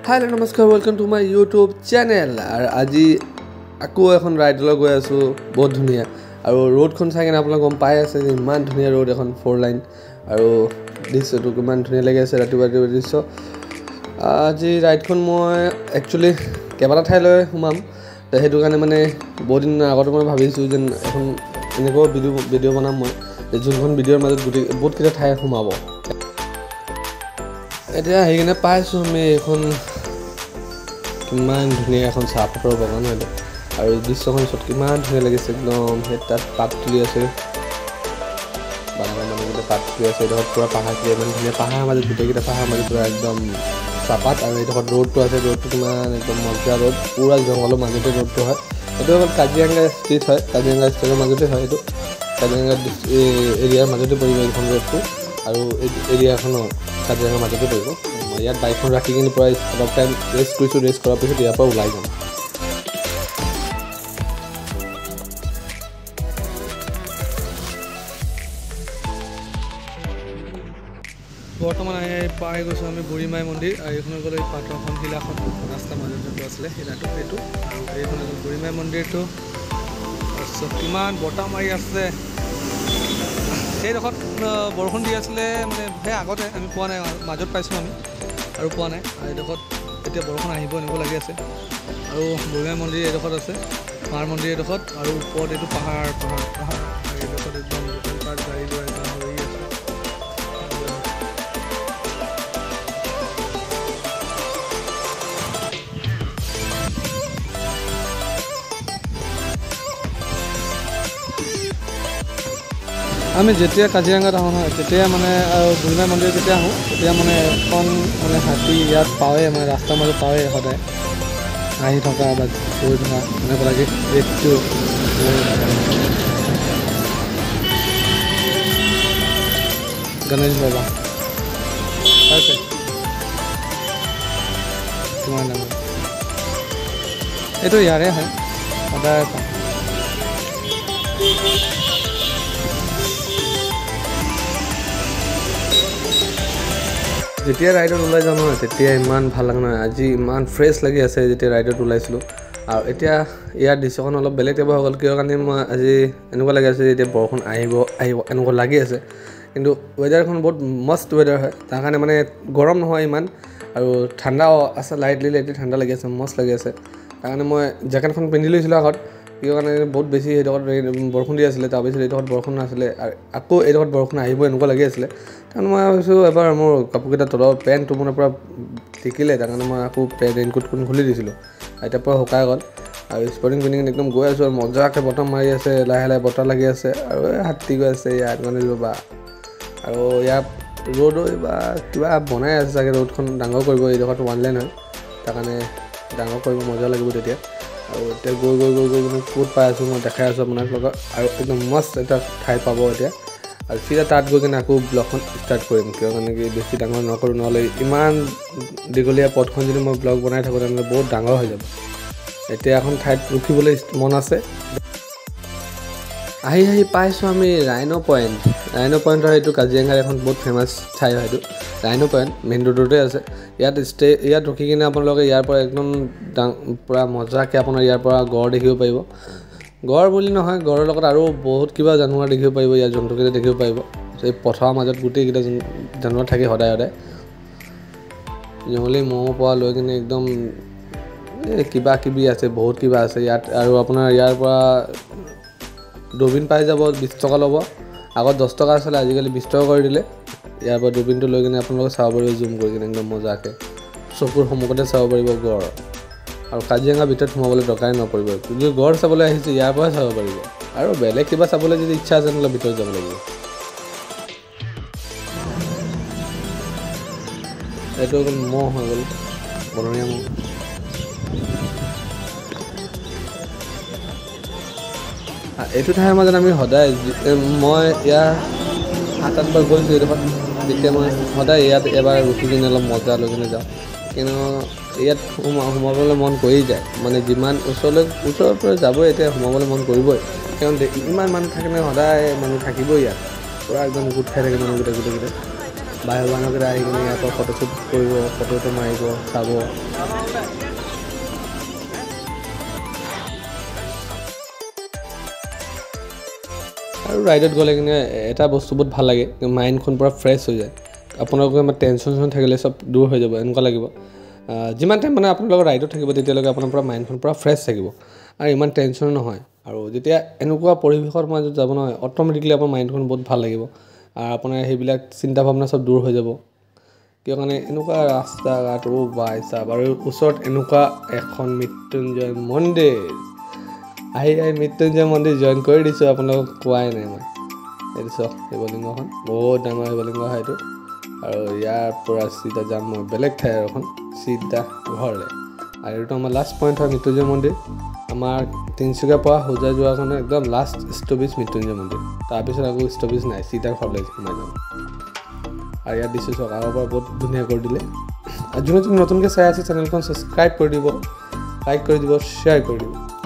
Hello, namaskar, welcome to my YouTube channel. R আজি আকৌ এখন ৰাইডলৈ গৈ আছো বহুত ধুনিয়া আৰু ৰোডখন চাই কিনে আপোনালোক গম পাই আছে যে ইমান ধুনিয়া ৰোড এখন 4 লাইন আৰু দৃশ্যটো কিমান ধুনিয়া লাগি আছে ৰাতিপুৱা দৃশ্য আজি ৰাইডখন মই একচুয়ালি কেবাটা ঠাইলৈ সোমাম সেইটো কাৰণে মানে বহুত দিন আগতে মই ভাবিছো যে এখন এনেকৈ ভিডিও বনাম মই যোনখন ভিডিওৰ মাজত বহুত কিটা ঠাই সোমাব এতিয়া হেইনে পাইছো আমি এখন কিমান ধুনিয়া এখন চাহপাতৰ বাগান হয় আৰু দৃশ্যখন সত কিমান ধুনিয়া লাগিছে একদম হেতাত পাত তুলি আছে বাগানৰ মানুহবিলাক পাত তুলি আছে এটা পুৰা পাহাৰ কি ইমান ধুনিয়া পাহাৰ মাজত গুটেকিটা পাহাৰ মাজত পুৰা একদম চাপাত আৰু এটা ৰোডটো আছে ৰোডটো কিমান একদম মজা ৰোড পুৰা জংগলৰ মাজতে ৰোডটো হয় এটো এখন কাজিৰঙা ষ্ট্ৰীট হয় কাজিৰঙা ষ্ট্ৰীটৰ মাজতে হয় এটো কাজিৰঙা এৰিয়াৰ মাজতে পৰিব এইখন ৰোডটো আৰু এই এৰিয়াখনৰ কাজিৰঙা মাজতে পৰিব ইয়াত বাইকখন ৰাখি কিনে প্ৰায় অলপ টাইম ৰেষ্ট কৰাৰ পিছত ইয়াৰ পৰা ওলাই যাম বৰ্তমান পাই গৈছো আমি বুঢ়ীমাই মন্দিৰ আৰু এইখনৰ গ'লে পাথৰখন শিলাখন ৰাস্তা মাজতে আছিলে শিলাটো এইটো আৰু এইখন বুঢ়ীমাই মন্দিৰটো কিমান বতাহ মাৰি আছে সেইডোখৰত বৰষুণ দি আছিলে মানে সেই আগতে আমি পোৱা নাই মাজত পাইছোঁ আমি আৰু পোৱা নাই আৰু এইডোখৰত এতিয়া বৰষুণ আহিব এনেকুৱা লাগি আছে আৰু বুঢ়ীমাই মন্দিৰ এইডোখৰত আছে মাৰ মন্দিৰ এইডোখৰত আৰু ওপৰত এইটো পাহাৰ এইডোখৰত একদম দোকানপাট গাড়ী গৈ একদম হৈ আছে আমি যেতিয়া কাজিৰঙাত আহোঁ নহয় তেতিয়া মানে বুঢ়ীমাই মন্দিৰ যেতিয়া আহোঁ তেতিয়া মানে এখন মানে হাতী ইয়াত পাওঁৱে মানে ৰাস্তাৰ মাজত পাওঁৱে সদায় আহি থকা বা গৈ থকা এনেকুৱা লাগে ৰেটটো গণেশ বাবা আছে তোমাৰ নাম এইটো ইয়াৰে হয় সদায় যেতিয়া ৰাইডত ওলাই যাওঁ নহয় তেতিয়া ইমান ভাল লগা নহয় আজি ইমান ফ্ৰেছ লাগি আছে যেতিয়া ৰাইডত ওলাইছিলোঁ আৰু এতিয়া ইয়াৰ দৃশ্যখন অলপ বেলেগ টাইপৰ হৈ গ'ল কিয় কাৰণে মই আজি এনেকুৱা লাগি আছে যেতিয়া বৰষুণ আহিব এনেকুৱা লাগি আছে কিন্তু ৱেডাৰখন বহুত মস্ত ৱেডাৰ হয় তাৰ কাৰণে মানে গৰম নহয় ইমান আৰু ঠাণ্ডাও আছে লাইটলি ঠাণ্ডা লাগি আছে মস্ত লাগি আছে তাৰ কাৰণে মই জেকেটখন পিন্ধি লৈছিলোঁ আগত কিয় কাৰণে বহুত বেছি এইডোখৰত বৰষুণ দি আছিলে তাৰপিছত এইডোখৰত বৰষুণ নাছিলে আৰু আকৌ এইডোখৰত বৰষুণ আহিব এনেকুৱা লাগি আছিলে কাৰণ মই ভাবিছোঁ এবাৰ মোৰ কাপোৰকেইটা তলৰ পেণ্টটো মানে পূৰা টিকিলে তাৰ কাৰণে মই আকৌ ৰেইনকোটখন খুলি দিছিলোঁ এতিয়া পূৰা শুকাই গ'ল আৰু স্পৰ্টিং পিন্ধি কিনে একদম গৈ আছোঁ আৰু মজাকৈ বতাহ মাৰি আছে লাহে লাহে বতাহ লাগি আছে আৰু হাতী গৈ আছে ইয়াত মানে বা আৰু ইয়াত ৰোডো বা কিবা বনাই আছে চাগে ৰোডখন ডাঙৰ কৰিব এইডোখৰত 1 লাইন হয় তাৰ কাৰণে ডাঙৰ কৰিব মজা লাগিব তেতিয়া আৰু এতিয়া গৈ কিনে ক'ত পাই আছোঁ মই দেখাই আছোঁ আপোনাক লগত আৰু একদম মস্ত এটা ঠাই পাব এতিয়া আৰু চিধা তাত গৈ কিনে আকৌ ব্লগখন ষ্টাৰ্ট কৰিম কিয় কাৰণে কি বেছি ডাঙৰ নকৰোঁ নহ'লে ইমান দীঘলীয়া পথখন যদি মই ব্লগ বনাই থাকোঁ তেনেহ'লে বহুত ডাঙৰ হৈ যাব এতিয়া এখন ঠাইত ৰখিবলৈ মন আছে আহি পাইছোঁ আমি ৰাইনো পইণ্টৰ এইটো কাজিৰঙাৰ এখন বহুত ফেমাছ ঠাই হয় এইটো ৰাইনো পইণ্ট মেইন ৰোডতে আছে ইয়াত ৰখি কিনে আপোনালোকে ইয়াৰ পৰা একদম পূৰা মজাকৈ আপোনাৰ ইয়াৰ পৰা গড় দেখিব পাৰিব গড় বুলি নহয় গড়ৰ লগত আৰু বহুত কিবা জানুৱাৰ দেখিব পাৰিব ইয়াৰ জন্তুকেইটা দেখিব পাৰিব এই পথাৰৰ মাজত গোটেইকেইটা জানুৱাৰ থাকে সদায় জংঘলী ম'হ পৰা লৈ কিনে একদম কিবা কিবি আছে বহুত কিবা আছে ইয়াত আৰু আপোনাৰ ইয়াৰ পৰা দূৰবীণ পাই যাব 20 টকা ল'ব আগত 10 টকা আছিলে আজিকালি 20 টকা কৰি দিলে ইয়াৰ পৰা দূৰবীণটো লৈ কিনে আপোনালোকে চাব পাৰিব জুম কৰি কিনে একদম মজাকৈ চকুৰ সন্মুখতে চাব পাৰিব গড় আৰু কাজিৰঙাৰ ভিতৰত সোমাবলৈ দৰকাৰে নপৰিব যদি গড় চাবলৈ আহিছে ইয়াৰ পৰাই চাব পাৰিব আৰু বেলেগ কিবা চাবলৈ যদি ইচ্ছা আছে নহ'লে ভিতৰত যাব লাগিব এইটো অকল মহ হৈ গ'ল বনৰীয়া মহ এইটো ঠাইৰ মাজত আমি সদায় মই ইয়াৰ 7-8 বাৰ গৈছোঁ এইডোখৰত তেতিয়া মই সদায় ইয়াত এবাৰ ৰখি কিনে অলপ মজা লৈ কিনে যাওঁ কিন্তু ইয়াত সোমাবলৈ মন কৰি যায় মানে যিমান ওচৰৰ পৰা যাবই এতিয়া সোমাবলৈ মন কৰিবই কাৰণ ইমান মানুহ থাকে সদায় মানুহ থাকিবই ইয়াত পুৰা একদম গোট খাই থাকে মানুহকেইটা বাই ভগৱানকে আহি কিনে ইয়াৰ পৰা ফটোশ্বুট কৰিব ফটোটো মাৰিব চাব আৰু ৰাইডত গ'লে কিনে এটা বস্তু বহুত ভাল লাগে মাইণ্ডখন পূৰা ফ্ৰেছ হৈ যায় আপোনালোকৰ মানে টেনশ্যন থাকিলে চব দূৰ হৈ যাব এনেকুৱা লাগিব যিমান টাইম মানে আপোনালোকৰ ৰাইডত থাকিব তেতিয়ালৈকে আপোনাৰ পূৰা মাইণ্ডখন পূৰা ফ্ৰেছ থাকিব আৰু ইমান টেনশ্যন নহয় আৰু যেতিয়া এনেকুৱা পৰিৱেশৰ মাজত যাব নহয় অট'মেটিকলি আপোনাৰ মাইণ্ডখন বহুত ভাল লাগিব আৰু আপোনাৰ সেইবিলাক চিন্তা ভাৱনা চব দূৰ হৈ যাব কিয় কাৰণে এনেকুৱা ৰাস্তা ঘাট বাই চাব আৰু ওচৰত এনেকুৱা এখন মৃত্যুঞ্জয় মন্দিৰ আহি মৃত্যুঞ্জয় মন্দিৰ জইন কৰি দিছোঁ আপোনালোকক কোৱাই নাই মই এইটো চাওক শিৱলিংগখন বহুত ডাঙৰ শিৱলিংগ হয় এইটো আৰু ইয়াৰ পৰা চিধা যাম মই বেলেগ ঠাই আৰু এখন চিধা ঘৰলৈ আৰু এইটো আমাৰ লাষ্ট পইণ্ট হয় মৃত্যুঞ্জয় মন্দিৰ আমাৰ তিনিচুকীয়াৰ পৰা হোজাই যোৱাৰ কাৰণে একদম লাষ্ট ষ্টপেজ মৃত্যুঞ্জয় মন্দিৰ তাৰপিছত আকৌ ষ্টপেজ নাই চিধা ঘৰলৈ সোমাই যাম আৰু ইয়াত দিছোঁ চাওক আগৰ পৰা বহুত ধুনীয়া কৰি দিলে আৰু যোনে নতুনকৈ চাই আছে চেনেলখন ছাবস্ক্ৰাইব কৰি দিব লাইক কৰি দিব শ্বেয়াৰ কৰি দিব